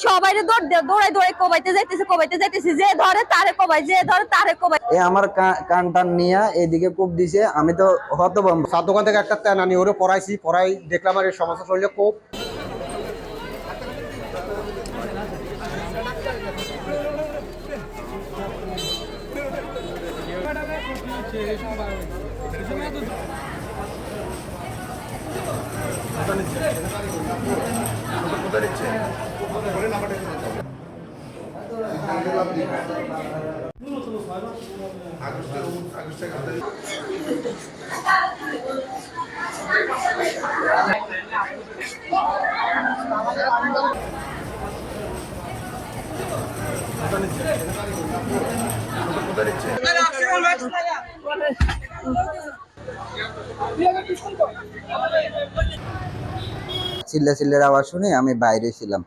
সবাইরে দৌড়াই দৌড়াই কোবাইতে যাইতেছে যে ধরে তারে কোবাই, যে ধরে তারে কোবাই। আমার কানটান নিয়ে এইদিকে কোপ দিছে, আমি তো হতভম্ব। সাত দোকান থেকে একটা তেন আনি ওরে পড়াই দেখলাম আর এই সমস্যা শরীরে কোপ। চিল্লার আওয়াজ শুনে আমি বাইরে ছিলাম।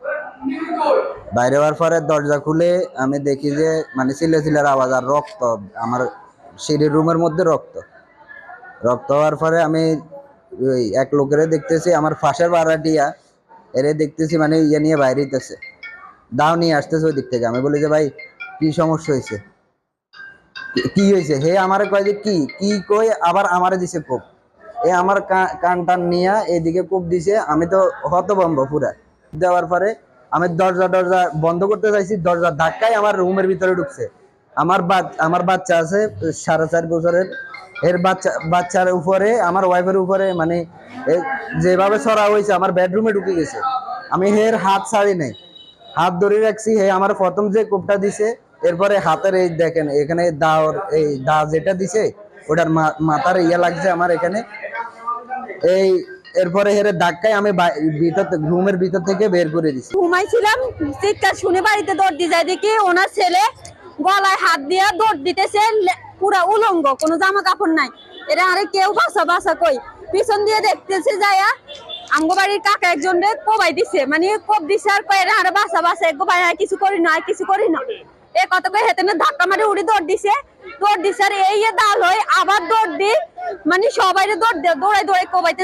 বাইরে হওয়ার পরে দরজা খুলে আমি দেখি যে মানে চিল্লার আওয়াজ আর রক্ত, আমার সিঁড়ির রুমের মধ্যে রক্ত হওয়ার পরে আমি ওই এক লোকেরে দেখতেছি, আমার ফাঁসের ভাড়াটিয়া এরে দেখতেছি, মানে ইয়ে নিয়ে বাইরে হইতেছে, দাও নিয়ে আসতেছে ওই দিক থেকে। আমি বলি যে ভাই কি সমস্যা হয়েছে, কি হয়েছে? হে আমারে কয় যে কি কই, আবার আমারে দিছে কোপ। আমার কানটান নিয়ে এইদিকে কোপ দিছে, আমি তো হতভম্ব পুরা। দেওয়ার পরে আমি দরজা বন্ধ করতে চাইছি, দরজা ধাক্কায় আমার রুমের ভিতরে ঢুকছে। আমার বাচ্চা আছে 4.5 বছরের, এর বাচ্চার উপরে, আমার ওয়াইফের উপরে, মানে যেভাবে ছড়া হয়েছে আমার বেডরুমে ঢুকে গেছে। আমি হের হাত ছাড়ি নাই, হাত ধরে রাখছি। হে আমার প্রথম যে কোপটা দিছে, এরপরে হাতের এই দেখেন এখানে দা যেটা দিছে ওটার মাথার ইয়ে লাগছে আমার এখানে। এরপরে হেরে ধাক্কায় আমি রুমের ভিতর থেকে বের করে দিছি। ঘুমাইছিলাম, চিৎকার শুনে বাড়িতে দৌড় দিয়ে যায়, দেখি ওনার ছেলে গলায় হাত দিয়ে দৌড় দিতেছে, পুরা উলঙ্গ, কোনো জামা কাপড় নাই। এরা আরে কেউ বাসা কই, পিছন দিয়ে দেখতেছে যায়া আমগো বাড়ির কাকা একজন কোবাই দিছে, মানে কোপ দিছে আর কয় আরে বাসা একগো ভাই কিছু করি না এ কত কই হেতে না ধাক্কা মারে উড়ি দৌড় দিছে আর এই দাল হই আবার দৌড় দি, মানে সবাইরে দৌড়াই দৌড়াই কোবাইতে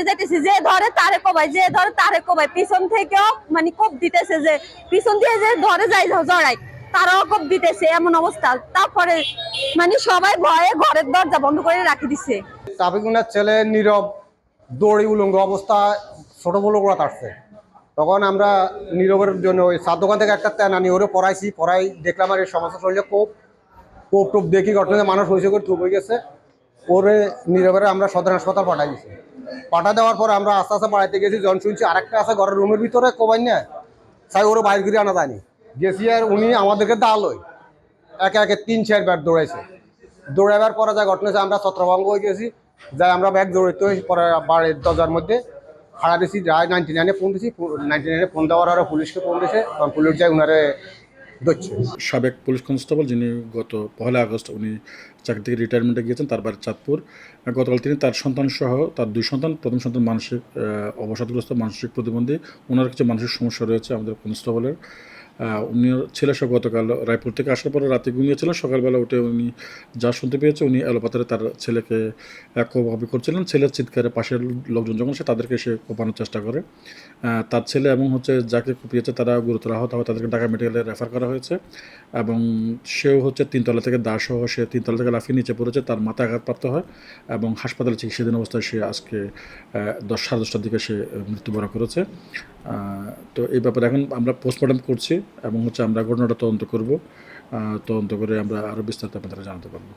যাইতেছে যে ধরে তারে কোবাই, যে ধরে তারে কোবাই। পিছন থেকেও মানে কোপ দিতেছে, যে পিছন দিয়ে যে ধরে যায় জড়াই তারাও কোপ দিতেছে, এমন অবস্থা। তারপরে মানে সবাই ভয়ে ঘরের দরজা বন্ধ করে রাখি দিছে। ট্রাফিকুনার ছেলে নীরব দৌড়ি উলঙ্গ অবস্থা, ছোট বড় করা তারছে। তখন আমরা নীরবের জন্য ওই সাত দোকান থেকে একটা তেন আনি ওরে পড়াই দেখলাম আর এই সমস্যা শরীরে কোপ টোপ দেখি ঘটনা মানুষ হয়েছে করে টুপ হয়ে গেছে। ওরে নীরবের আমরা সদর হাসপাতাল পাঠাই দিছি। দেওয়ার পর আমরা আস্তে আস্তে বাড়াইতে গেছি, জন শুনছি আরেকটা আছে ঘরের রুমের ভিতরে কোবাই না, তাই ওরে বাইর করে আনা যায়নি। গেছি আর উনি আমাদেরকে দাঁড়ালোই একে 3-4 বার দৌড়াইবার পরে যা ঘটনা আমরা ছত্রভঙ্গ হয়ে গেছি। যাই আমরা ব্যাগ দৌড়াইতে পরে বাড়ির দরজার মধ্যে হারা দিছি, যাই 99-এ ফোন দিছি। 99-এ ফোন দেওয়ার আরো পুলিশকে ফোন দিছে, তখন পুলিশ যায় উনারে ধরছে। সাবেক পুলিশ কনস্টেবল যিনি গত 1 আগস্ট উনি চাকরি থেকে রিটায়ারমেন্টে গিয়েছেন, তার বাড়ি চাঁদপুর। গতকাল তিনি তার সন্তান সহ তার 2 সন্তান, প্রথম সন্তান মানসিক অবসাদগ্রস্ত, মানসিক প্রতিবন্ধী, ওনার কিছু মানসিক সমস্যা রয়েছে আমাদের কনস্টেবলের। উনি ছেলে সহ গতকাল রায়পুর থেকে আসার পরে রাতে ঘুমিয়েছিলেন, সকালবেলা উঠে উনি যা শুনতে পেয়েছে উনি এলোপাতারে তার ছেলেকে কোপাকুপি করছিলেন। ছেলের চিৎকারে পাশের লোকজন যখন সে তাদেরকে সে কোপানোর চেষ্টা করে। তার ছেলে এবং যাকে কুপিয়েছে তারা গুরুতর আহত হয়, তাদেরকে ঢাকা মেডিকেলে রেফার করা হয়েছে এবং সেও 3 তলা থেকে দাসহ সে 3 তলা থেকে লাফিয়ে নিচে পড়েছে, তার মাথায় আঘাতপ্রাপ্ত হয় এবং হাসপাতালে চিকিৎসাধীন অবস্থায় সে আজকে 10-10:30টার দিকে সে মৃত্যুবরণ করেছে। তো এই ব্যাপারে এখন আমরা পোস্টমর্টম করছি এবং আমরা ঘটনাটা তদন্ত করব। তদন্ত করে আমরা আরও বিস্তারিত আপনাদের জানাতে পারবো।